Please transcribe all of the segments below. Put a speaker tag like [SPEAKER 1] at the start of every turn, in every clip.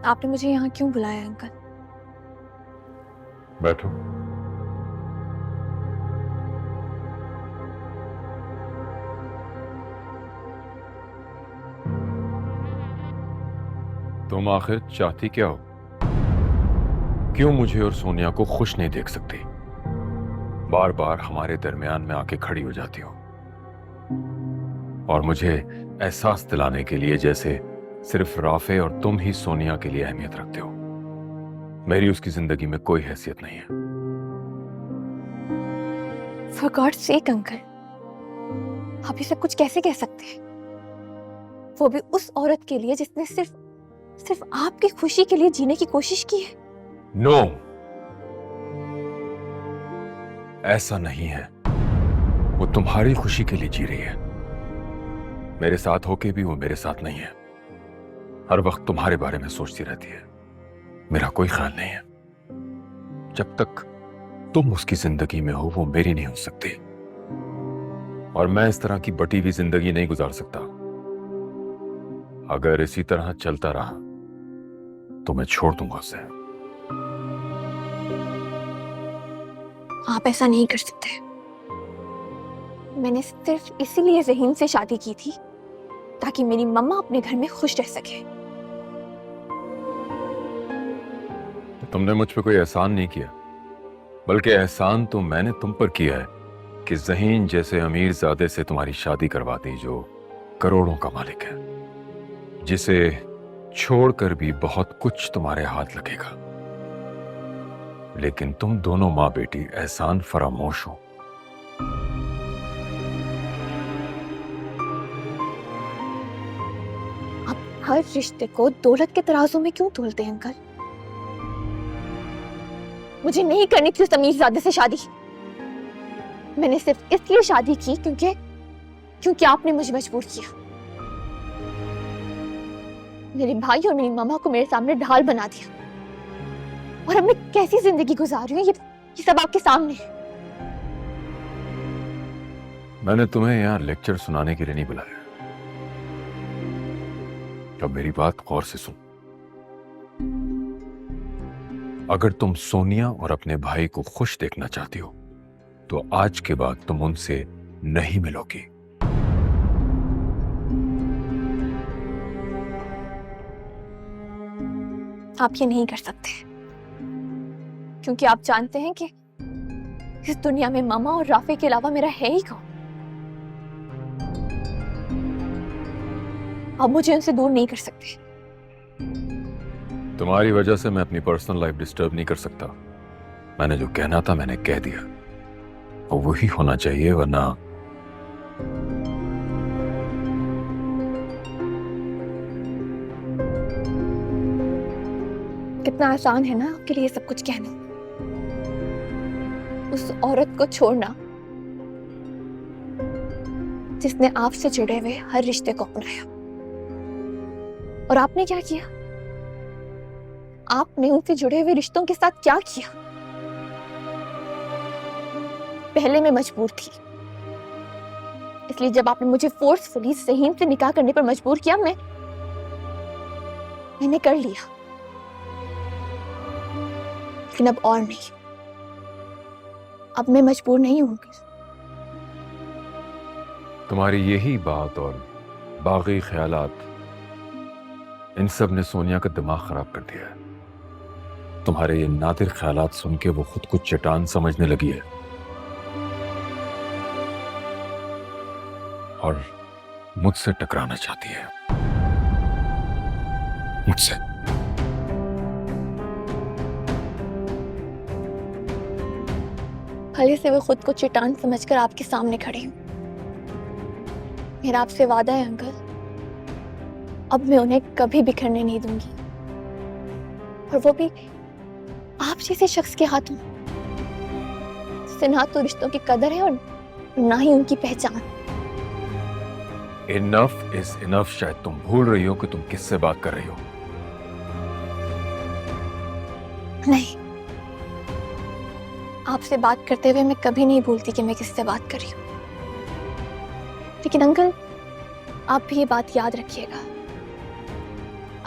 [SPEAKER 1] आपने मुझे यहाँ क्यों बुलाया अंकल?
[SPEAKER 2] बैठो। तुम आखिर चाहती क्या हो? क्यों मुझे और सोनिया को खुश नहीं देख सकती? बार बार हमारे दरमियान में आके खड़ी हो जाती हो और मुझे एहसास दिलाने के लिए जैसे सिर्फ राफे और तुम ही सोनिया के लिए अहमियत रखते हो। मेरी उसकी जिंदगी में कोई हैसियत नहीं है।
[SPEAKER 1] For God's sake अंकल, आप ये सब कुछ कैसे कह सकते हैं? वो भी उस औरत के लिए जिसने सिर्फ आपकी खुशी के लिए जीने की कोशिश की है।
[SPEAKER 2] नो, ऐसा नहीं है। वो तुम्हारी खुशी के लिए जी रही है। मेरे साथ होके भी वो मेरे साथ नहीं है। हर वक्त तुम्हारे बारे में सोचती रहती है। मेरा कोई ख्याल नहीं है। जब तक तुम उसकी जिंदगी में हो वो मेरी नहीं हो सकती। और मैं इस तरह की बटी हुई जिंदगी नहीं गुजार सकता। अगर इसी तरह चलता रहा तो मैं छोड़ दूंगा उसे।
[SPEAKER 1] आप ऐसा नहीं कर सकते। मैंने सिर्फ इसीलिए ज़हीन से शादी की थी ताकि मेरी मम्मा अपने घर में खुश रह सके।
[SPEAKER 2] तुमने मुझ पे कोई एहसान नहीं किया, बल्कि एहसान तो मैंने तुम पर किया है कि ज़हीन जैसे अमीर ज़ादे से तुम्हारी शादी करवा दी जो करोड़ों का मालिक है, जिसे छोड़कर भी बहुत कुछ तुम्हारे हाथ लगेगा। लेकिन तुम दोनों माँ बेटी एहसान फरामोश हो।
[SPEAKER 1] आप हर रिश्ते को दौलत के तराजू में क्यों तोलते हैं अंकल? मुझे नहीं करनी थी उस अमीरजादे से शादी। मैंने सिर्फ इसलिए शादी की क्योंकि आपने मुझे मजबूर किया। मेरे भाई और मेरी मामा को मेरे सामने ढाल बना दिया और अब मैं कैसी जिंदगी गुजार रही हूँ ये सब आपके सामने है।
[SPEAKER 2] मैंने तुम्हें यहाँ लेक्चर सुनाने के लिए नहीं बुलाया। अब मेरी बात गौर से सुन। अगर तुम सोनिया और अपने भाई को खुश देखना चाहती हो तो आज के बाद तुम उनसे नहीं मिलोगी।
[SPEAKER 1] आप ये नहीं कर सकते क्योंकि आप जानते हैं कि इस दुनिया में मामा और राफे के अलावा मेरा है ही कौन। आप मुझे उनसे दूर नहीं कर सकते।
[SPEAKER 2] तुम्हारी वजह से मैं अपनी पर्सनल लाइफ डिस्टर्ब नहीं कर सकता। मैंने जो कहना था मैंने कह दिया और वही होना चाहिए, वरना
[SPEAKER 1] कितना आसान है ना आपके लिए सब कुछ कहना। उस औरत को छोड़ना जिसने आपसे जुड़े हुए हर रिश्ते को अपनाया। और आपने क्या किया? आपने उनसे जुड़े हुए रिश्तों के साथ क्या किया? पहले मैं मजबूर थी, इसलिए जब आपने मुझे फोर्सफुली ज़हीन से निकाह करने पर मजबूर किया मैंने कर लिया। लेकिन अब और नहीं। अब मैं मजबूर नहीं होंगी।
[SPEAKER 2] तुम्हारी यही बात और बागी ख्यालात, इन सब ने सोनिया का दिमाग खराब कर दिया है। तुम्हारे ये नादिर ख्यालात सुन के वो खुद को चट्टान समझने लगी है और मुझसे टकराना चाहती है। मुझसे।
[SPEAKER 1] भले से वो खुद को चट्टान समझकर आपके सामने खड़ी हूं। मेरा आपसे वादा है अंकल, अब मैं उन्हें कभी बिखरने नहीं दूंगी, और वो भी आप जैसे शख्स के हाथों। इससे ना तो रिश्तों की कदर है और ना ही उनकी पहचान।
[SPEAKER 2] Enough is enough. शायद तुम भूल रही हो कि तुम किससे बात कर रही हो।
[SPEAKER 1] नहीं, आपसे बात करते हुए मैं कभी नहीं भूलती कि मैं किससे बात कर रही हूँ। लेकिन अंकल, आप भी ये बात याद रखिएगा,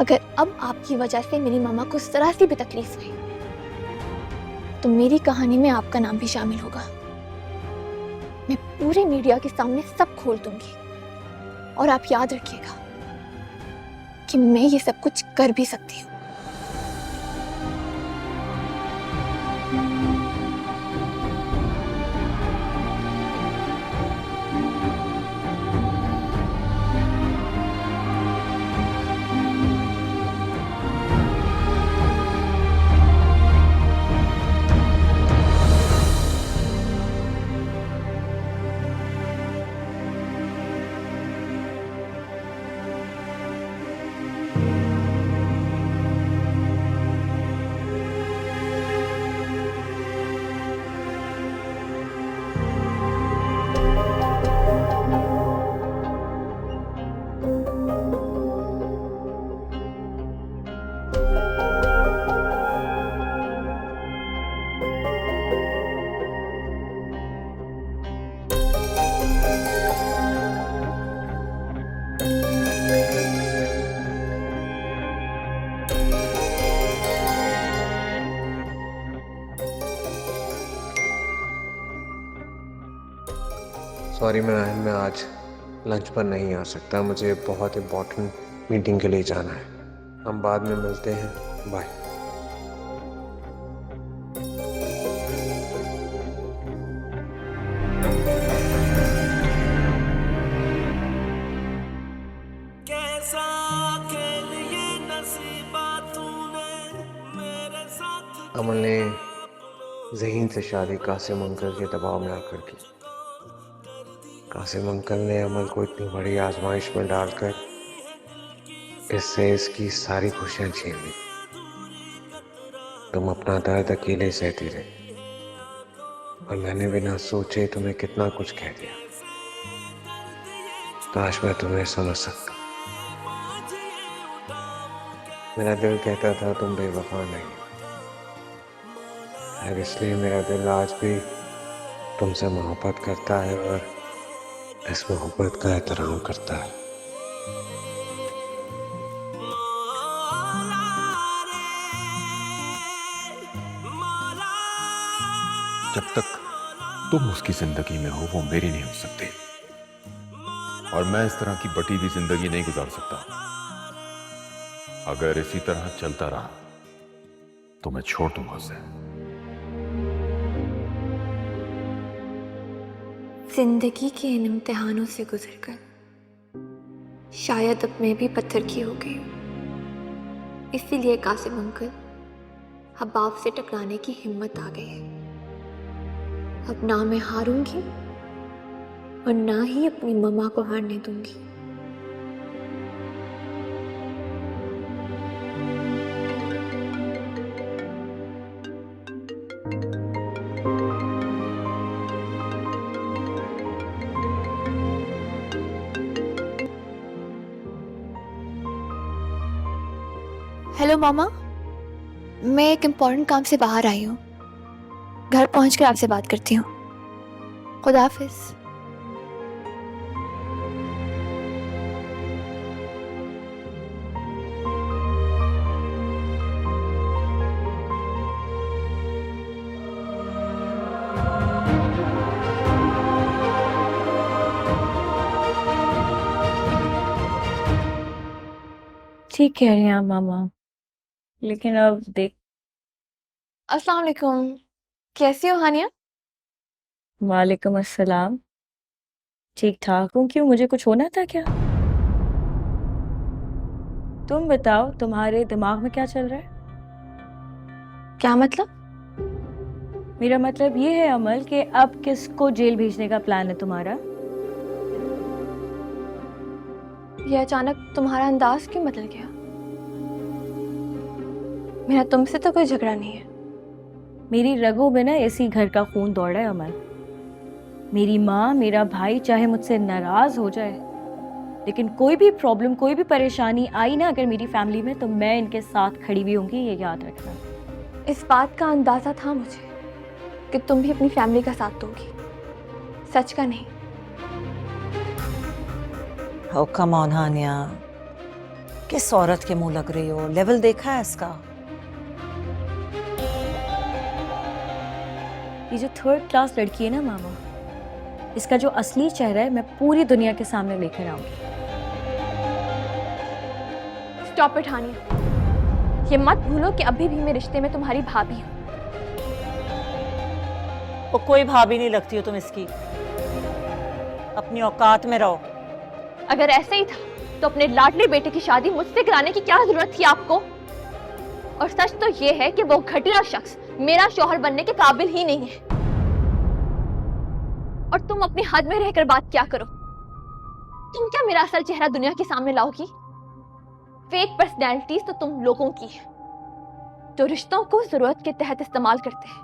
[SPEAKER 1] अगर अब आपकी वजह से मेरी मामा को जरा सी भी तकलीफ हुई तो मेरी कहानी में आपका नाम भी शामिल होगा। मैं पूरे मीडिया के सामने सब खोल दूंगी और आप याद रखिएगा कि मैं ये सब कुछ कर भी सकती हूँ।
[SPEAKER 3] सॉरी मैं आज लंच पर नहीं आ सकता, मुझे बहुत इम्पोर्टेंट मीटिंग के लिए जाना है। हम बाद में मिलते हैं, बाय। अमल ने ज़हीन से शादी कासिम अंकल के दबाव में आकर की। कासिम अंकल ने अमल को इतनी बड़ी आजमाइश में डालकर इससे इसकी सारी खुशियां छीन ली। तुम अपना दर्द अकेले सहती रही और मैंने बिना सोचे तुम्हें कितना कुछ कह दिया। काश मैं तुम्हें समझ सकता। मेरा दिल कहता था तुम बेवफा नहीं, और इसलिए मेरा दिल आज भी तुमसे मोहब्बत करता है और इस मोहब्बत का एहतराम करता है।
[SPEAKER 2] जब तक तुम उसकी जिंदगी में हो वो मेरी नहीं हो सकती, और मैं इस तरह की बटी हुई जिंदगी नहीं गुजार सकता। अगर इसी तरह चलता रहा तो मैं छोड़ दूंगा उसे।
[SPEAKER 1] जिंदगी के इन इम्तिहानों से गुजरकर शायद अब मैं भी पत्थर की हो गई हूँ। इसीलिए कासिम अंकल अब आपसे टकराने की हिम्मत आ गई है। अब ना मैं हारूंगी और ना ही अपनी मम्मा को हारने दूंगी। हेलो मामा, मैं एक इम्पोर्टेंट काम से बाहर आई हूँ। घर पहुँचकर आपसे बात करती हूँ। खुदा हाफिज।
[SPEAKER 4] ठीक कह रही हैं मामा, लेकिन अब देख।
[SPEAKER 1] अस्सलाम वालेकुम, कैसी हो हानिया?
[SPEAKER 4] वालेकुम अस्सलाम। ठीक ठाक हूँ। क्यों, मुझे कुछ होना था क्या? तुम बताओ, तुम्हारे दिमाग में क्या चल रहा है?
[SPEAKER 1] क्या मतलब?
[SPEAKER 4] मेरा मतलब ये है अमल कि अब किसको जेल भेजने का प्लान है तुम्हारा?
[SPEAKER 1] ये अचानक तुम्हारा अंदाज क्यों बदल गया? मेरा तुमसे तो कोई झगड़ा नहीं है।
[SPEAKER 4] मेरी रगों में ना इसी घर का खून दौड़ा है अमल। मेरी माँ, मेरा भाई चाहे मुझसे नाराज हो जाए, लेकिन कोई भी प्रॉब्लम, कोई भी परेशानी आई ना अगर मेरी फैमिली में, तो मैं इनके साथ खड़ी भी होंगी, ये याद रखना।
[SPEAKER 1] इस बात का अंदाजा था मुझे कि तुम भी अपनी फैमिली का साथ दोगी, सच का नहीं।
[SPEAKER 5] Oh, come on, Hania. किस औरत के मुंह लग रही हो? लेवल देखा है इसका?
[SPEAKER 4] ये जो थर्ड क्लास लड़की है ना मामा, इसका जो असली चेहरा है मैं पूरी दुनिया के सामने लेकर आऊंगी।
[SPEAKER 1] स्टॉप इट हानिया, ये मत भूलो कि अभी भी मैं रिश्ते में तुम्हारी भाभी हूँ।
[SPEAKER 5] वो कोई भाभी नहीं लगती हो तुम इसकी। अपनी औकात में रहो।
[SPEAKER 1] अगर ऐसे ही था तो अपने लाडले बेटे की शादी मुझसे कराने की क्या जरूरत थी आपको? और सच तो ये है कि वो घटिया शख्स मेरा शौहर बनने के काबिल ही नहीं है। और तुम अपनी हद में रहकर बात क्या करो? तुम क्या मेरा असल चेहरा दुनिया के सामने लाओगी? फेक पर्सनैलिटीज तो तुम लोगों की है, जो रिश्तों को जरूरत के तहत इस्तेमाल करते हैं।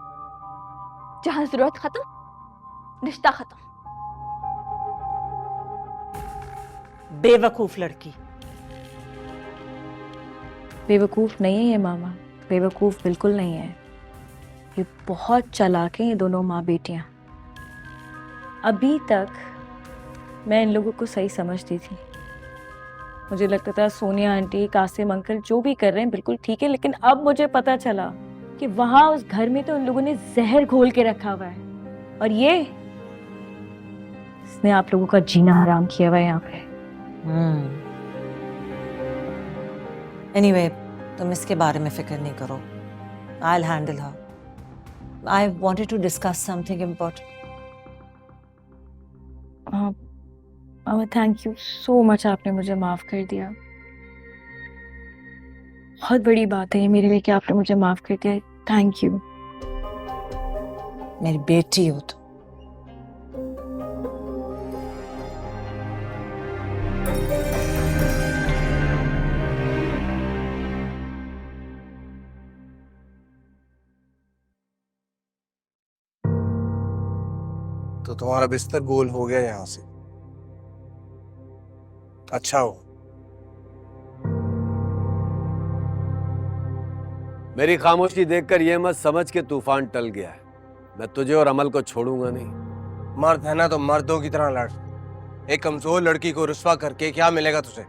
[SPEAKER 1] जहां जरूरत खत्म, रिश्ता खत्म।
[SPEAKER 5] बेवकूफ लड़की।
[SPEAKER 4] बेवकूफ नहीं है ये मामा, बेवकूफ बिल्कुल नहीं है। ये बहुत चालाक हैं ये दोनों माँ बेटियां। अभी तक मैं इन लोगों को सही समझती थी। मुझे लगता था सोनिया आंटी, कासिम अंकल जो भी कर रहे हैं बिल्कुल ठीक है, लेकिन अब मुझे पता चला कि वहां उस घर में तो उन लोगों ने जहर घोल के रखा हुआ है। और ये इसने आप लोगों का जीना हराम किया हुआ है यहाँ पे।
[SPEAKER 5] एनीवे, तुम इसके बारे में फिक्र नहीं करो। I will handle her. I wanted to discuss something important.
[SPEAKER 4] Thank you so much, आपने मुझे माफ कर दिया। बहुत बड़ी बात है ये मेरे लिए कि आपने मुझे माफ कर दिया। Thank you.
[SPEAKER 5] मेरी बेटी हो तुम।
[SPEAKER 3] तो तुम्हारा बिस्तर गोल हो गया यहाँ से। अच्छा हो।
[SPEAKER 6] मेरी खामोशी देखकर यह मत समझ के तूफान टल गया है। मैं तुझे और अमल को छोड़ूंगा नहीं।
[SPEAKER 3] मर्द है ना तो मर्दों की तरह लड़। एक कमजोर लड़की को रुस्वा करके क्या मिलेगा तुझे?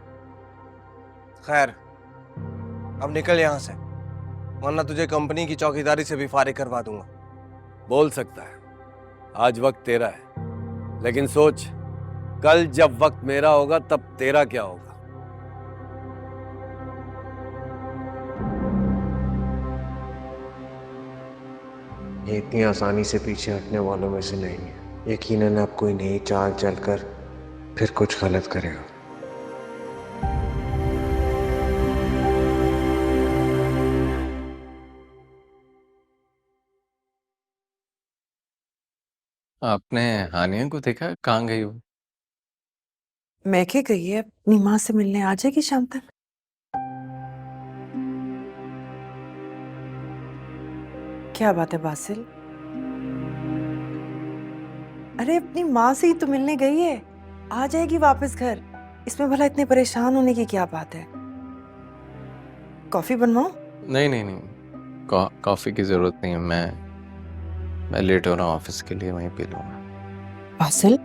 [SPEAKER 3] खैर, अब निकल यहाँ से, वरना तुझे कंपनी की चौकीदारी से भी फारिग करवा दूंगा।
[SPEAKER 6] बोल सकता है, आज वक्त तेरा है, लेकिन सोच, कल जब वक्त मेरा होगा तब तेरा क्या होगा।
[SPEAKER 3] ये इतनी आसानी से पीछे हटने वालों में से नहीं है। यकीनन अब कोई नई चाल चलकर फिर कुछ गलत करेगा।
[SPEAKER 7] आपने हानिया को देखा? कहाँ गई वो?
[SPEAKER 8] मैके गई है, अपनी माँ से मिलने आ जाएगी शाम तक। क्या बात है बासिल? अरे अपनी माँ से ही तो मिलने गई है, आ जाएगी वापस घर। इसमें भला इतने परेशान होने की क्या बात है? कॉफी बनवाऊं?
[SPEAKER 7] नहीं नहीं नहीं, कॉफी की जरूरत नहीं है। मैं लेट हो रहा हूँ ऑफिस के लिए, वहीं पी लूंगा।
[SPEAKER 8] बासिल,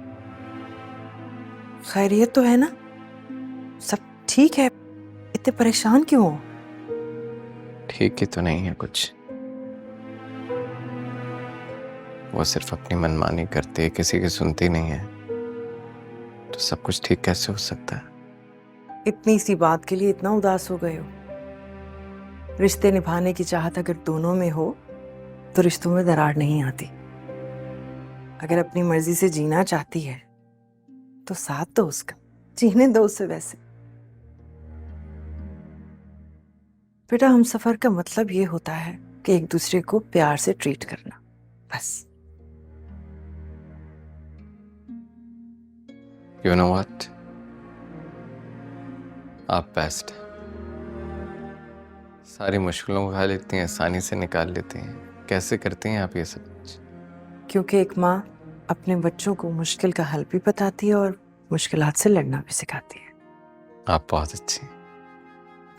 [SPEAKER 8] खैरियत तो है ना? सब ठीक है? इतने परेशान क्यों हो?
[SPEAKER 7] ठीक ही तो नहीं है कुछ। वो सिर्फ अपनी मनमानी करती है, किसी की सुनती नहीं है। तो सब कुछ ठीक कैसे हो सकता है?
[SPEAKER 8] इतनी सी बात के लिए इतना उदास हो गए हो? रिश्ते निभाने की चाहत अगर दोनों में हो तो रिश्तों में दरार नहीं आती। अगर अपनी मर्जी से जीना चाहती है तो साथ दो उसका, जीने दो उसे। वैसे बेटा, हम सफर का मतलब ये होता है कि एक दूसरे को प्यार से ट्रीट करना, बस।
[SPEAKER 7] You know what? आप बेस्ट। सारी मुश्किलों को हल इतनी आसानी से निकाल लेते हैं। कैसे करते हैं आप ये सब कुछ?
[SPEAKER 8] क्योंकि एक माँ अपने बच्चों को मुश्किल का हल भी बताती है और मुश्किलात से लड़ना भी सिखाती है।
[SPEAKER 7] आप बहुत अच्छी हैं।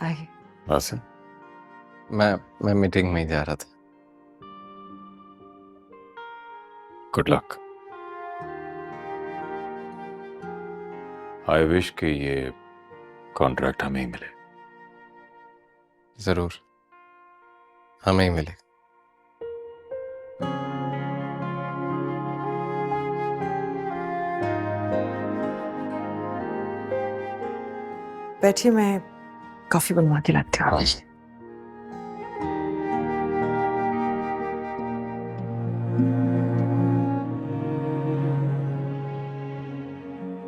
[SPEAKER 8] आइए।
[SPEAKER 7] वैसे मैं मीटिंग में ही जा रहा था।
[SPEAKER 2] Good luck. आई विश कि ये कॉन्ट्रैक्ट हमें ही मिले।
[SPEAKER 7] जरूर, हमें ही मिले।
[SPEAKER 8] बैठिए, मैं कॉफी बनवा के लाती हूँ।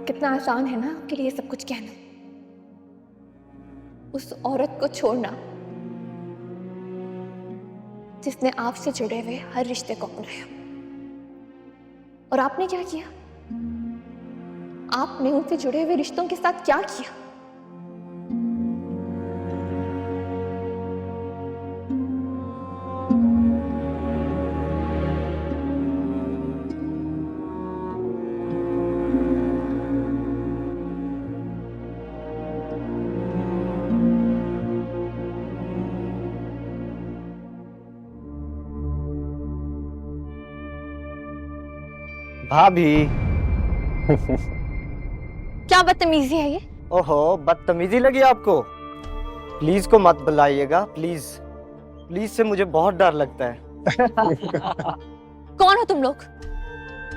[SPEAKER 1] कितना आसान है ना आपके लिए सब कुछ कहना, उस औरत को छोड़ना जिसने आपसे जुड़े हुए हर रिश्ते को अपनाया। और आपने क्या किया? आपने उनसे जुड़े हुए रिश्तों के साथ क्या किया?
[SPEAKER 9] भाभी।
[SPEAKER 1] क्या बदतमीजी है ये?
[SPEAKER 9] ओहो, बदतमीजी लगी आपको? प्लीज को मत बुलाइएगा, प्लीज। प्लीज से मुझे बहुत डर लगता है।
[SPEAKER 1] कौन हो तुम लोग?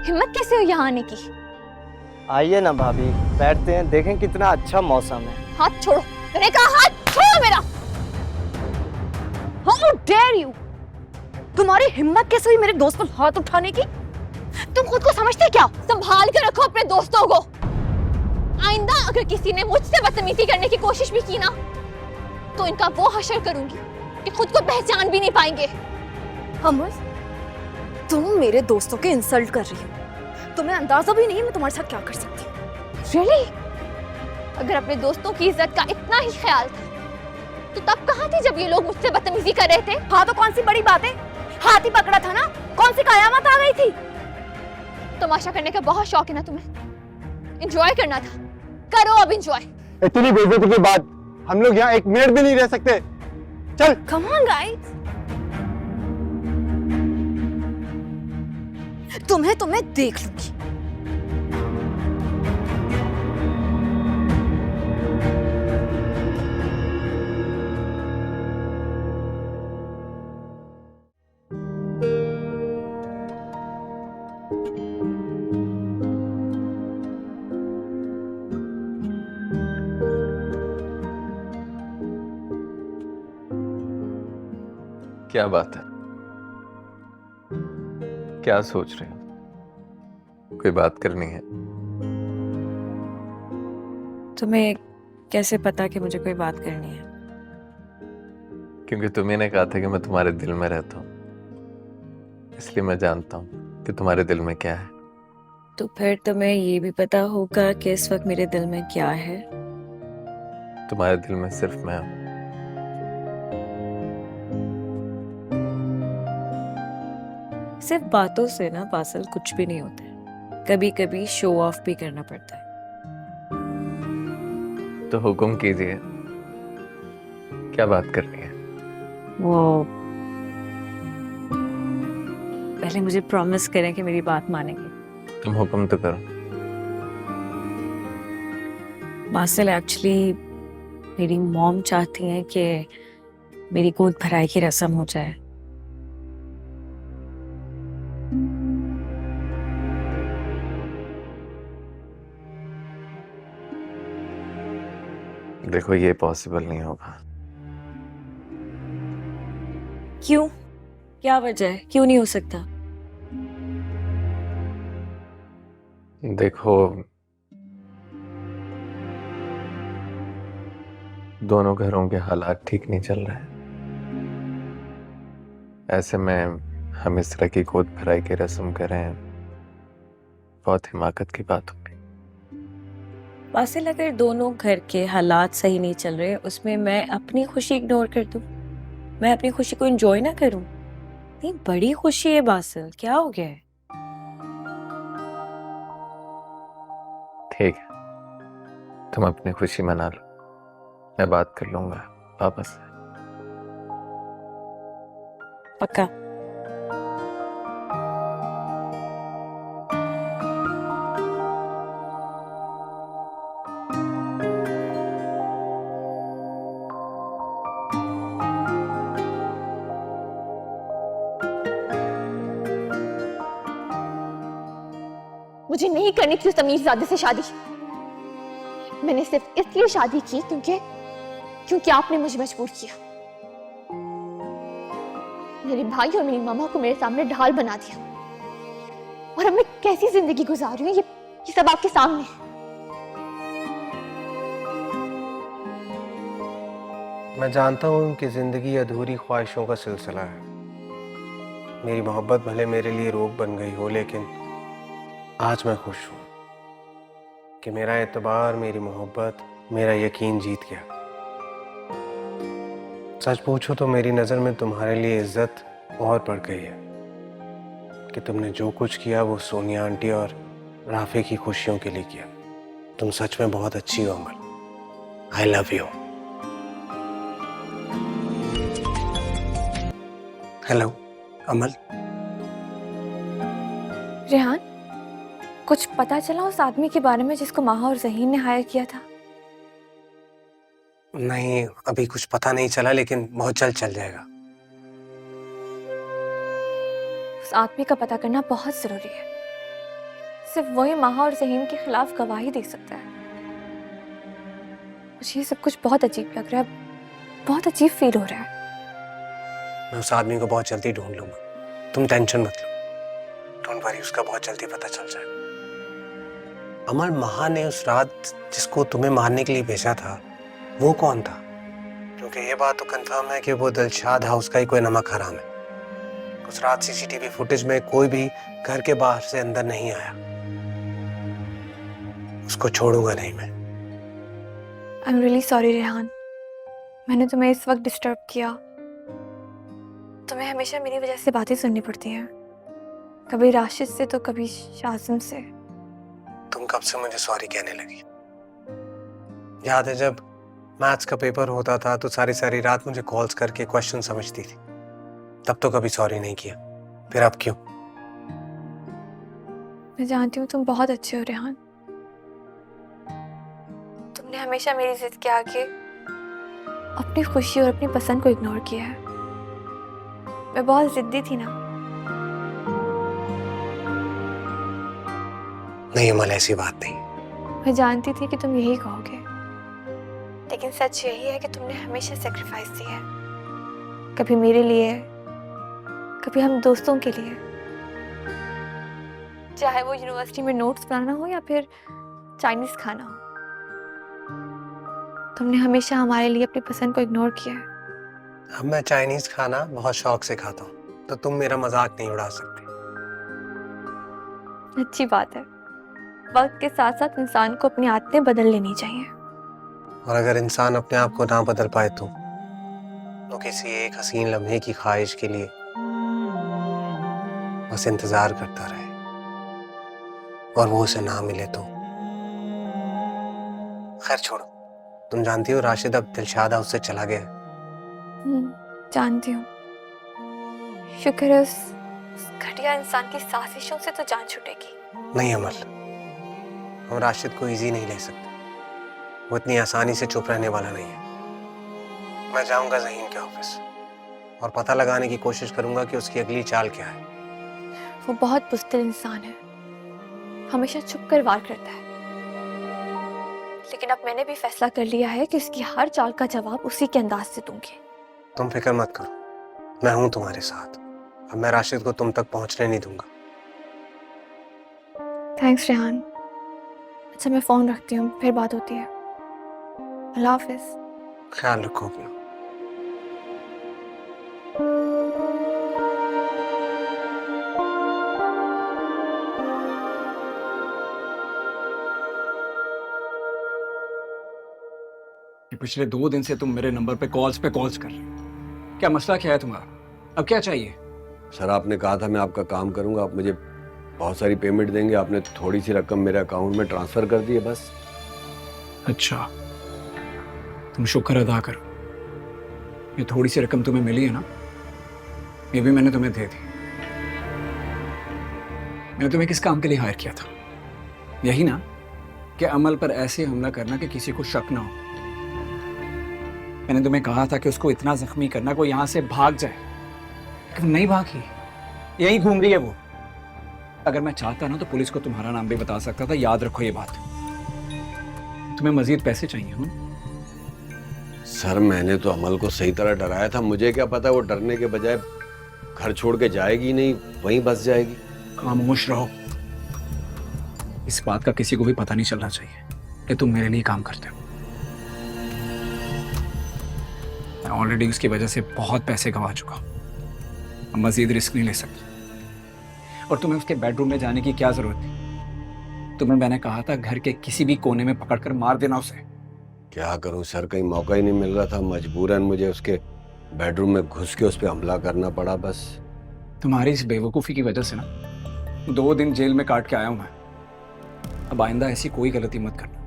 [SPEAKER 1] हिम्मत कैसे हो यहाँ आने की?
[SPEAKER 9] आइए ना भाभी, बैठते हैं, देखें कितना अच्छा मौसम है।
[SPEAKER 1] हाथ छोड़ो, मैंने कहा हाथ छोड़ो मेरा।
[SPEAKER 4] How dare you? तुम्हारी हिम्मत कैसे हुई मेरे दोस्त पर हाथ उठाने की?
[SPEAKER 1] तुम खुद को समझते क्या? संभाल कर रखो अपने दोस्तों को। आइंदा अगर किसी ने मुझसे बदतमीजी करने की कोशिश भी की ना, तो इनका वो हशर करूंगी कि खुद को पहचान भी नहीं पाएंगे।
[SPEAKER 4] हमर, तुम मेरे दोस्तों के इंसल्ट कर रही हो। तुम्हें अंदाजा भी नहीं मैं तुम्हारे साथ क्या कर सकती हूँ।
[SPEAKER 1] Really? अगर अपने दोस्तों की इज्जत का इतना ही ख्याल था, तो तब कहाँ थी जब ये लोग मुझसे बदतमीजी कर रहे थे?
[SPEAKER 4] हाँ तो कौन सी बड़ी बात है? हाथ ही पकड़ा था ना, कौन सी कयामत आ गई थी?
[SPEAKER 1] तमाशा करने का बहुत शौक है ना तुम्हें? एंजॉय करना था, करो अब एंजॉय।
[SPEAKER 9] इतनी बेइज्जती के बाद हम लोग यहाँ एक मिनट भी नहीं रह सकते। चल।
[SPEAKER 4] Come on guys, तुम्हें देख लूंगी।
[SPEAKER 7] क्या बात है? क्या सोच रहे हो? कोई बात करनी है?
[SPEAKER 5] तुम्हें कैसे पता कि मुझे कोई बात करनी है?
[SPEAKER 7] क्योंकि तुम्ही ने कहा था कि मैं तुम्हारे दिल में रहता हूँ, इसलिए मैं जानता हूँ कि तुम्हारे दिल में क्या है।
[SPEAKER 5] तो फिर तुम्हें ये भी पता होगा कि इस वक्त मेरे दिल में क्या है?
[SPEAKER 7] तुम्हारे दिल में सिर्फ मैं हूँ।
[SPEAKER 5] सिर्फ बातों से ना बासल कुछ भी नहीं होता है, कभी कभी शो ऑफ भी करना पड़ता है।
[SPEAKER 7] तो हुक्म कीजिए, क्या बात करनी है?
[SPEAKER 5] वो पहले मुझे प्रॉमिस करें कि मेरी बात मानेंगे।
[SPEAKER 7] तुम हुक्म तो करो।
[SPEAKER 5] बासल, एक्चुअली मेरी मॉम चाहती हैं कि मेरी गोद भराई की रस्म हो जाए।
[SPEAKER 7] देखो, ये पॉसिबल नहीं होगा।
[SPEAKER 5] क्यों? क्या वजह है? क्यों नहीं हो सकता?
[SPEAKER 7] देखो, दोनों घरों के हालात ठीक नहीं चल रहे हैं। ऐसे में हम इस तरह की गोद भराई की रस्म करें, बहुत हिमाकत की बात होगी।
[SPEAKER 5] बासिल, अगर दोनों घर के हालात सही नहीं चल रहे, उसमें मैं अपनी खुशी इग्नोर कर दूं, मैं अपनी खुशी को एंजॉय ना करूं? नहीं, बड़ी खुशी है बासिल, क्या हो गया है?
[SPEAKER 7] ठीक है, तुम अपनी खुशी मना लो, मैं बात कर लूंगा पापा से।
[SPEAKER 5] पक्का?
[SPEAKER 1] मुझे नहीं करनी थी उस तमीज़जादे से शादी। मैंने सिर्फ इसलिए शादी की क्योंकि आपने मुझे मजबूर किया। मेरे भाई और मेरी मामा को मेरे सामने ढाल बना दिया, और अब मैं कैसी जिंदगी गुजार रही हूँ ये सब आपके सामने है।
[SPEAKER 3] मैं जानता हूँ कि जिंदगी अधूरी ख्वाहिशों का सिलसिला है। मेरी मोहब्बत भले मेरे लिए रोग बन गई हो, लेकिन आज मैं खुश हूँ कि मेरा एतबार, मेरी मोहब्बत, मेरा यकीन जीत गया। सच पूछो तो मेरी नज़र में तुम्हारे लिए इज्जत और बढ़ गई है कि तुमने जो कुछ किया वो सोनिया आंटी और राफे की खुशियों के लिए किया। तुम सच में बहुत अच्छी हो Amal. I love you. Hello Amal.
[SPEAKER 1] Rehan, कुछ पता चला उस आदमी के बारे में जिसको माहा और ज़हीन ने हायर किया था?
[SPEAKER 3] नहीं, अभी कुछ पता नहीं चला, लेकिन बहुत जल्द चल जाएगा।
[SPEAKER 1] उस आदमी का पता करना बहुत जरूरी है। सिर्फ वही माहा और ज़हीन के खिलाफ गवाही दे सकता है। मुझे ये सब कुछ बहुत अजीब लग रहा है, बहुत अजीब फील हो रहा है।
[SPEAKER 3] मैं उस आदमी को बहुत जल्दी ढूंढ लूंगा, तुम टेंशन मत लो। डोंट वरी, उसका बहुत जल्दी पता चल जाएगा। अमल, महा ने उस रात जिसको तुम्हें मारने के लिए भेजा था वो कौन था? क्योंकि ये बात तो कंफर्म है कि वो दिलशाद हाउस का ही कोई नमक हराम है। उस रात सीसीटीवी फुटेज में कोई भी घर के बाहर से अंदर नहीं आया। उसको छोड़ूंगा नहीं मैं।
[SPEAKER 1] I am really sorry Rehan, मैंने तुम्हें इस वक्त डिस्टर्ब किया। तुम्हें हमेशा मेरी वजह से बातें सुननी पड़ती हैं, कभी राशिद से तो कभी शाज़िम से।
[SPEAKER 3] तुम कब से मुझे सॉरी कहने लगी? याद है जब मैथ्स का पेपर होता था तो सारी सारी रात मुझे कॉल्स करके क्वेश्चन समझती थी, तब तो कभी सॉरी नहीं किया, फिर अब क्यों?
[SPEAKER 1] मैं जानती हूँ तुम बहुत अच्छे हो रेहान। तुमने हमेशा मेरी जिद के आगे अपनी खुशी और अपनी पसंद को इग्नोर किया है। मैं बहुत जिद्दी थी ना।
[SPEAKER 3] नहीं अमल, ऐसी बात नहीं।
[SPEAKER 1] मैं जानती थी कि तुम यही कहोगे, लेकिन सच यही है कि तुमने हमेशा सेक्रीफाइस दी है, कभी मेरे लिए, कभी हम दोस्तों के लिए। चाहे वो यूनिवर्सिटी में नोट्स बनाना हो या फिर चाइनीज खाना हो, तुमने हमेशा हमारे लिए अपनी पसंद को इग्नोर किया है।
[SPEAKER 3] अब मैं चाइनीज खाना बहुत शौक से खाता हूँ, तो तुम मेरा मजाक नहीं उड़ा सकती।
[SPEAKER 1] अच्छी बात है। वक्त के साथ साथ इंसान को अपनी आदतें बदल लेनी चाहिए।
[SPEAKER 3] और अगर इंसान अपने आप को ना बदल पाए तो किसी एक हसीन लम्हे की ख्वाहिश के लिए बस इंतजार करता रहे और वो उसे ना मिले तो। खैर छोड़ो, तुम जानती हो राशिद अब दिलशाद हाउस से चला गया।
[SPEAKER 1] जानती हूँ। शुक्र है उस घटिया इंसान की साजिशों से तो जान छूटेगी।
[SPEAKER 3] नहीं अमल, हम राशिद को इजी नहीं ले सकते। वो इतनी आसानी से चुप रहने वाला नहीं है। मैं जाऊंगा ज़हीन के ऑफिस और पता लगाने की कोशिश करूंगा कि उसकी अगली चाल क्या है।
[SPEAKER 1] वो बहुत बुज़दिल इंसान है, हमेशा छुप कर वार करता है। लेकिन अब मैंने भी फैसला कर लिया है कि उसकी हर चाल का जवाब उसी के अंदाज से दूंगी।
[SPEAKER 3] तुम फिक्र मत करो, मैं हूं तुम्हारे साथ। अब मैं राशिद को तुम तक पहुंचने नहीं दूंगा।
[SPEAKER 1] थैंक्स रेहान। अच्छा मैं फ़ोन रखती हूँ, फिर बात होती है। अल्लाह हाफिज़।
[SPEAKER 3] ख्याल रखो अपना।
[SPEAKER 10] पिछले 2 दिन से तुम मेरे नंबर पे कॉल्स कर रहे हो। क्या मसला क्या है तुम्हारा? अब क्या चाहिए?
[SPEAKER 6] सर आपने कहा था मैं आपका काम करूंगा, आप मुझे बहुत सारी पेमेंट देंगे, आपने थोड़ी सी रकम मेरे अकाउंट में ट्रांसफर कर दी है बस।
[SPEAKER 10] अच्छा, तुम शुक्र अदा करो। ये थोड़ी सी रकम तुम्हें मिली है ना, ये भी मैंने तुम्हें दे दी। मैंने तुम्हें किस काम के लिए हायर किया था? यही ना कि अमल पर ऐसे हमला करना कि किसी को शक ना हो। मैंने तुम्हें कहा था कि उसको इतना जख्मी करना को यहां से भाग जाए, लेकिन नहीं भागी, यहीं घूम रही है वो। अगर मैं चाहता ना तो पुलिस को तुम्हारा नाम भी बता सकता था, याद रखो ये बात। तुम्हें मजीद पैसे चाहिए हो?
[SPEAKER 6] सर मैंने तो अमल को सही तरह डराया था, मुझे क्या पता वो डरने के बजाय घर छोड़ के जाएगी नहीं, वहीं बस जाएगी।
[SPEAKER 10] खामोश रहो। इस बात का किसी को भी पता नहीं चलना चाहिए कि तुम मेरे लिए काम करते हो। मैं ऑलरेडी उसकी वजह से बहुत पैसे गंवा चुका हूं, अब मजीद रिस्क नहीं ले सकता। और तुम्हें उसके बेडरूम में जाने की क्या जरूरत थी? तुम्हें मैंने कहा था घर के किसी भी कोने में पकड़कर मार देना उसे।
[SPEAKER 6] क्या करूं सर, कहीं मौका ही नहीं मिल रहा था, मजबूरन मुझे उसके बेडरूम में घुस के उस पर हमला करना पड़ा। बस
[SPEAKER 10] तुम्हारी इस बेवकूफ़ी की वजह से ना 2 दिन जेल में काट के आया हूं मैं। अब आइंदा ऐसी कोई गलती मत करना।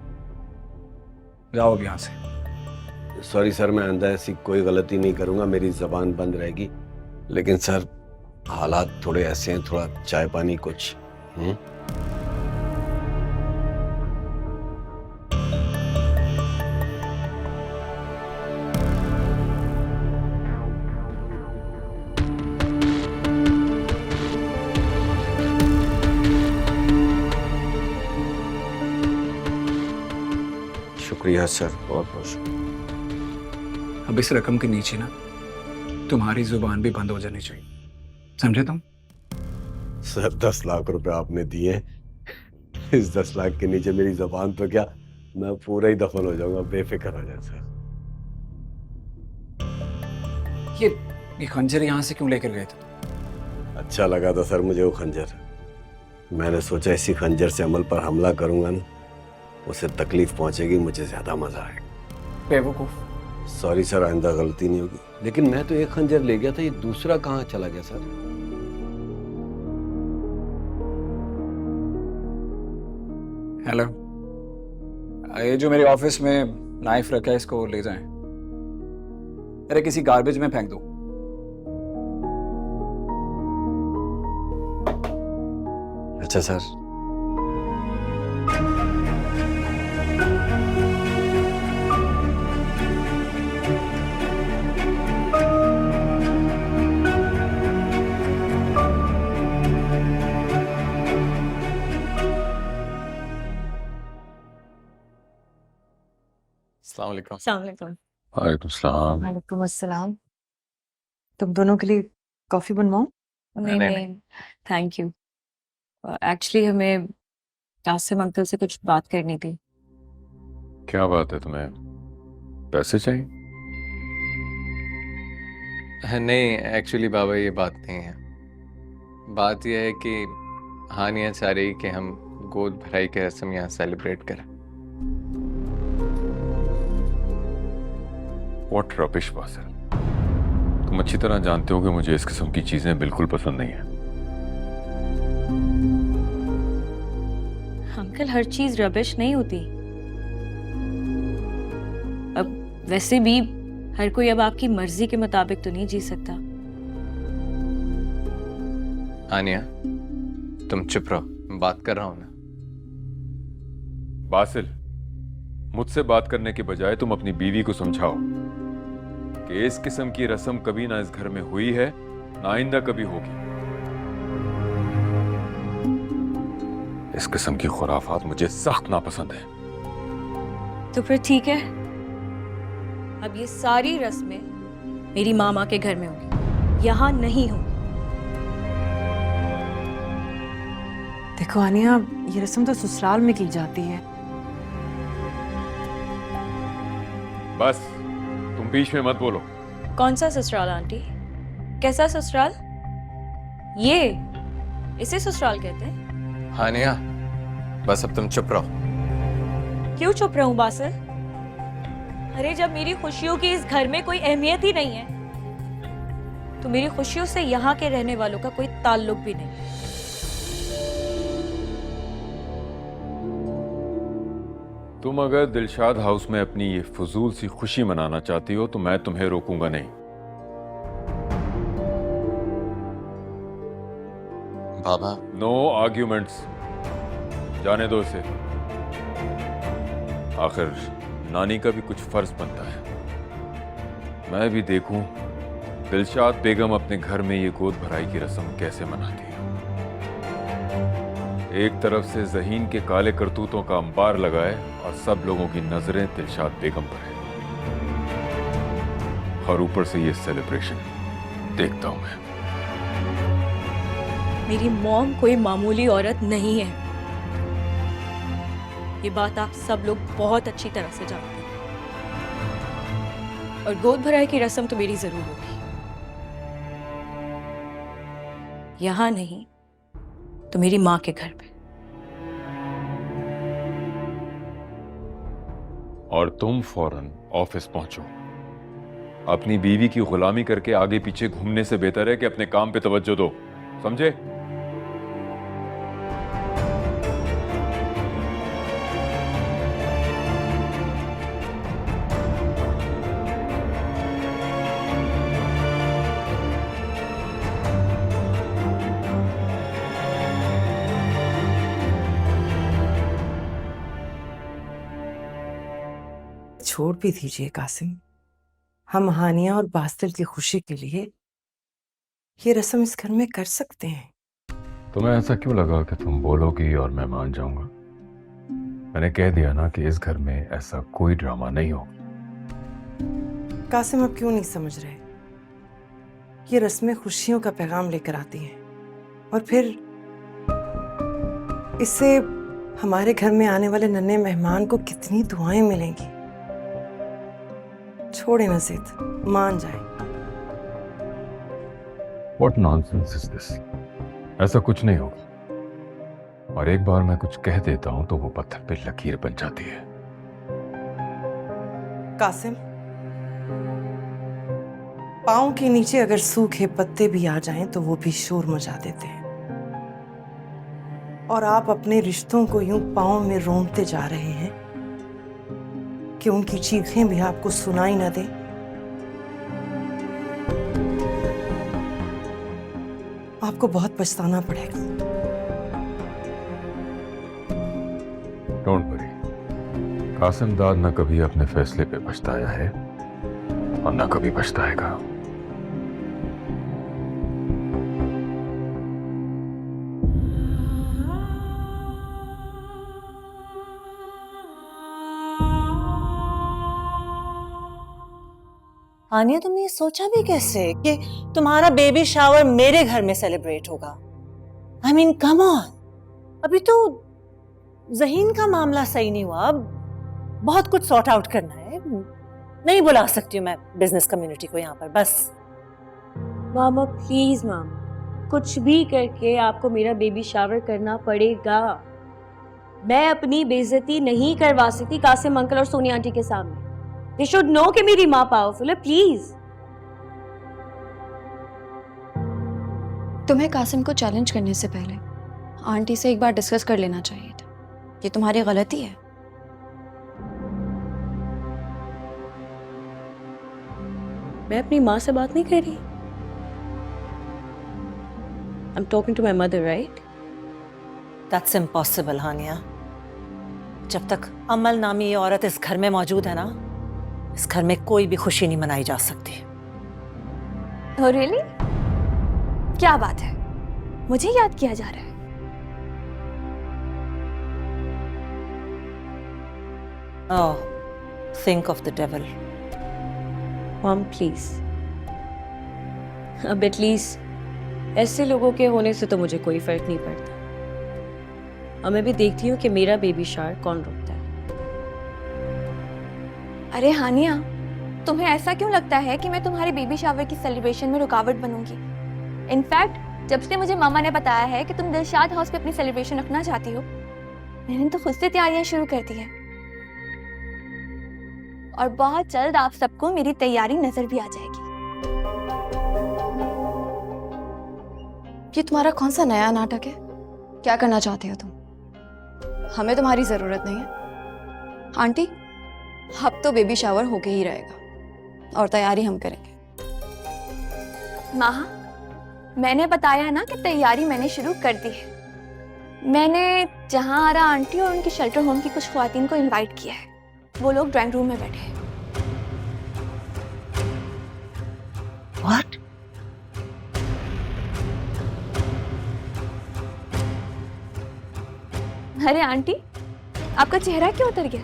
[SPEAKER 10] जाओ अब यहाँ से।
[SPEAKER 6] सॉरी सर, मैं आइंदा ऐसी कोई गलती नहीं करूंगा, मेरी जबान बंद रहेगी। लेकिन सर हालात थोड़े ऐसे हैं, थोड़ा चाय पानी कुछ। शुक्रिया सर, बहुत बहुत शुक्रिया।
[SPEAKER 10] अब इस रकम के नीचे ना तुम्हारी जुबान भी बंद हो जानी चाहिए, समझे तुम?
[SPEAKER 6] सर 10 लाख रुपए आपने दिए, इस 10 लाख के नीचे मेरी जबान तो क्या, मैं पूरा ही दफन हो जाऊंगा, बेफिक्र हो जाए सर।
[SPEAKER 10] ये खंजर यहाँ से क्यों लेकर गए थे?
[SPEAKER 6] अच्छा लगा था सर मुझे वो खंजर। मैंने सोचा इसी खंजर से अमल पर हमला करूंगा ना, उसे तकलीफ पहुंचेगी, मुझे ज्यादा मजा आएगा।
[SPEAKER 10] बेवकूफ।
[SPEAKER 6] सॉरी सर, आइंदा गलती नहीं होगी। लेकिन मैं तो एक खंजर ले गया था, ये दूसरा कहाँ चला गया सर?
[SPEAKER 10] हेलो, ये जो मेरे ऑफिस में नाइफ रखा है इसको ले जाएं। अरे किसी गार्बेज में फेंक दो।
[SPEAKER 6] अच्छा सर।
[SPEAKER 7] अस्सलाम वालेकुम।
[SPEAKER 2] वालेकुम सलाम।
[SPEAKER 8] वालेकुम अस्सलाम। तुम दोनों के लिए कॉफी बनवाऊं?
[SPEAKER 5] नहीं
[SPEAKER 7] नहीं,
[SPEAKER 5] नहीं, थैंक यू। एक्चुअली हमें कासिम अंकल से कुछ बात करनी थी।
[SPEAKER 2] क्या बात है, तुम्हें पैसे चाहिए?
[SPEAKER 7] नहीं एक्चुअली बाबा ये बात नहीं है। बात यह है कि हानिया चाह रही कि हम गोद भराई की रस्म यहाँ सेलिब्रेट करें।
[SPEAKER 2] व्हाट रबिश बासिल, तुम अच्छी तरह जानते हो कि मुझे इस किस्म की चीजें बिल्कुल पसंद नहीं है।
[SPEAKER 5] अंकल हर चीज रबिश नहीं होती। अब वैसे भी हर कोई अब आपकी मर्जी के मुताबिक तो नहीं जी सकता।
[SPEAKER 7] हानिया तुम चुप रहो, मैं बात कर रहा हूं ना।
[SPEAKER 2] बासिल, मुझसे बात करने के बजाय तुम अपनी बीवी को समझाओ कि इस किस्म की रस्म कभी ना इस घर में हुई है, ना आइंदा कभी होगी। इस किस्म की खुराफात मुझे सख्त नापसंद है।
[SPEAKER 5] तो फिर ठीक है, अब ये सारी रस्में मेरी मामा के घर में होंगी, यहाँ नहीं होंगी।
[SPEAKER 8] देखो आनिया, ये रस्म तो ससुराल में की जाती है।
[SPEAKER 2] बस तुम बीच में मत बोलो।
[SPEAKER 5] कौन सा ससुराल आंटी? कैसा ससुराल? ये इसे ससुराल कहते हैं?
[SPEAKER 7] हानिया बस अब तुम चुप रहो।
[SPEAKER 5] क्यों चुप रहूं बासिल? अरे जब मेरी खुशियों की इस घर में कोई अहमियत ही नहीं है तो मेरी खुशियों से यहाँ के रहने वालों का कोई ताल्लुक भी नहीं।
[SPEAKER 2] तुम अगर दिलशाद हाउस में अपनी ये फजूल सी खुशी मनाना चाहती हो तो मैं तुम्हें रोकूंगा नहीं।
[SPEAKER 7] बाबा
[SPEAKER 2] नो आर्ग्यूमेंट्स, जाने दो इसे। आखिर नानी का भी कुछ फर्ज बनता है। मैं भी देखूं दिलशाद बेगम अपने घर में ये गोद भराई की रस्म कैसे मनाती है। एक तरफ से ज़हीन के काले करतूतों का अंबार लगाए और सब लोगों की नजरें दिलशाद बेगम पर है, और ऊपर से ये सेलिब्रेशन देखता हूं मैं।
[SPEAKER 5] मेरी मॉम कोई मामूली औरत नहीं है। ये बात आप सब लोग बहुत अच्छी तरह से जानते हैं। और गोद भराई की रस्म तो मेरी जरूर होगी, यहां नहीं तो मेरी माँ के घर पे।
[SPEAKER 2] और तुम फौरन ऑफिस पहुंचो। अपनी बीवी की गुलामी करके आगे पीछे घूमने से बेहतर है कि अपने काम पे तवज्जो दो, समझे?
[SPEAKER 8] छोड़ भी दीजिए कासिम, हम हानिया और बास्तिल की खुशी के लिए ये रस्म इस घर में कर सकते हैं।
[SPEAKER 2] तुम्हें ऐसा क्यों लगा कि तुम बोलोगी और मैं मान जाऊंगा? मैंने कह दिया ना कि इस घर में ऐसा कोई ड्रामा नहीं हो।
[SPEAKER 8] कासिम, आप क्यों नहीं समझ रहे? ये रस्में खुशियों का पैगाम लेकर आती हैं, और फिर इससे हमारे घर में आने वाले नन्हे मेहमान को कितनी दुआएं मिलेंगी। छोड़े ना जिद, मान जाए।
[SPEAKER 2] What nonsense is this? ऐसा कुछ नहीं होगा, और एक बार मैं कुछ कह देता हूं तो वो पत्थर पे लकीर बन जाती है।
[SPEAKER 8] कासिम, पाँव के नीचे अगर सूखे पत्ते भी आ जाएं तो वो भी शोर मचा देते हैं, और आप अपने रिश्तों को यूं पाँव में रोंदते जा रहे हैं कि उनकी चीखें भी आपको सुनाई ना दे। आपको बहुत पछताना पड़ेगा।
[SPEAKER 2] डोंट वरी, कासिम दाद न कभी अपने फैसले पे पछताया है और न कभी पछताएगा।
[SPEAKER 11] आनिया, तुमने ये सोचा भी कैसे कि तुम्हारा बेबी शावर मेरे घर में सेलिब्रेट होगा? आई मीन कम ऑन, अभी तो ज़हीन का मामला सही नहीं हुआ, अब बहुत कुछ सॉर्ट आउट करना है। नहीं बुला सकती हूँ मैं बिजनेस कम्युनिटी को यहाँ पर, बस।
[SPEAKER 5] मामा प्लीज मामा, कुछ भी करके आपको मेरा बेबी शावर करना पड़ेगा। मैं अपनी बेइज्जती नहीं करवा सकती कासिम अंकल और सोनिया आंटी के सामने। They should know कि मेरी माँ पावरफुल है, प्लीज।
[SPEAKER 1] तुम्हें कासिम को चैलेंज करने से पहले आंटी से एक बार डिस्कस कर लेना चाहिए था। ये तुम्हारी गलती है।
[SPEAKER 5] मैं अपनी माँ से बात नहीं कर रही। I'm talking to my mother, right?
[SPEAKER 11] That's impossible, हानिया। जब तक अमल नामी ये औरत इस घर में मौजूद है ना, इस घर में कोई भी खुशी नहीं मनाई जा सकती।
[SPEAKER 1] Oh, really? क्या बात है, मुझे याद किया जा रहा है।
[SPEAKER 11] Oh, think of the devil.
[SPEAKER 5] Mom, please. अब एटलीस्ट ऐसे लोगों के होने से तो मुझे कोई फर्क नहीं पड़ता। अब मैं भी देखती हूँ कि मेरा बेबी शावर कौन रोकता है।
[SPEAKER 1] अरे हानिया, तुम्हें ऐसा क्यों लगता है कि मैं तुम्हारे बेबी शावर की सेलिब्रेशन में रुकावट बनूंगी? इनफैक्ट जब से मुझे मामा ने बताया है कि तुम दिलशाद हाउस पे अपनी सेलिब्रेशन रखना चाहती हो, मैंने तो खुद से तैयारियां शुरू कर दी है, और बहुत जल्द आप सबको मेरी तैयारी नजर भी आ जाएगी। ये तुम्हारा कौन सा नया नाटक है? क्या करना चाहते हो तुम? हमें तुम्हारी जरूरत नहीं है। आंटी, अब तो बेबी शावर होके ही रहेगा और तैयारी हम करेंगे। माँ, मैंने बताया ना कि तैयारी मैंने शुरू कर दी है। मैंने जहां आरा आंटी और उनकी शेल्टर होम की कुछ ख्वातीन को इनवाइट किया है। वो लोग ड्राइंग रूम में बैठे हैं।
[SPEAKER 11] What?
[SPEAKER 1] अरे आंटी, आपका चेहरा क्यों उतर गया?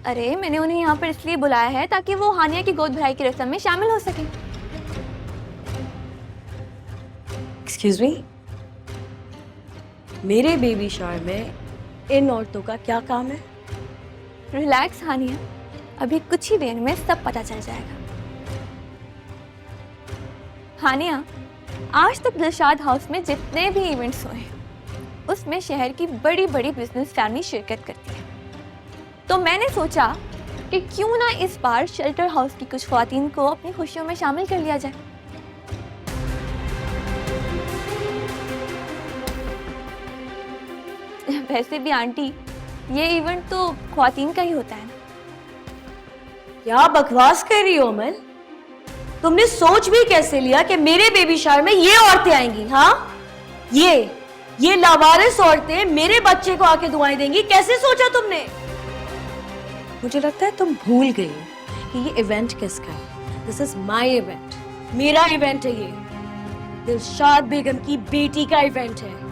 [SPEAKER 1] अरे मैंने उन्हें यहाँ पर इसलिए बुलाया है ताकि वो हानिया की गोद भराई की रस्म में शामिल हो सके।
[SPEAKER 5] एक्सक्यूज मी, मेरे बेबी शावर में इन औरतों का क्या काम है?
[SPEAKER 1] रिलैक्स हानिया, अभी कुछ ही देर में सब पता चल जाएगा। हानिया, आज तक दिलशाद हाउस में जितने भी इवेंट्स हुए हैं उसमें शहर की बड़ी बड़ी बिजनेस फैमिली शिरकत करती है, तो मैंने सोचा कि क्यों ना इस बार शेल्टर हाउस की कुछ ख्वातीन को अपनी खुशियों में शामिल कर लिया जाए। वैसे भी आंटी, ये इवेंट तो ख्वातीन का ही होता है ना।
[SPEAKER 5] क्या बकवास कर रही हो अमल? तुमने सोच भी कैसे लिया कि मेरे बेबी शावर में ये औरतें आएंगी? हाँ, ये लावारिस औरतें मेरे बच्चे को आके दुआएं देंगी? कैसे सोचा तुमने? मुझे लगता है तुम भूल गई कि ये इवेंट किसका है। दिस इज माय इवेंट, मेरा इवेंट है ये। दिलशाद बेगम की बेटी का इवेंट है।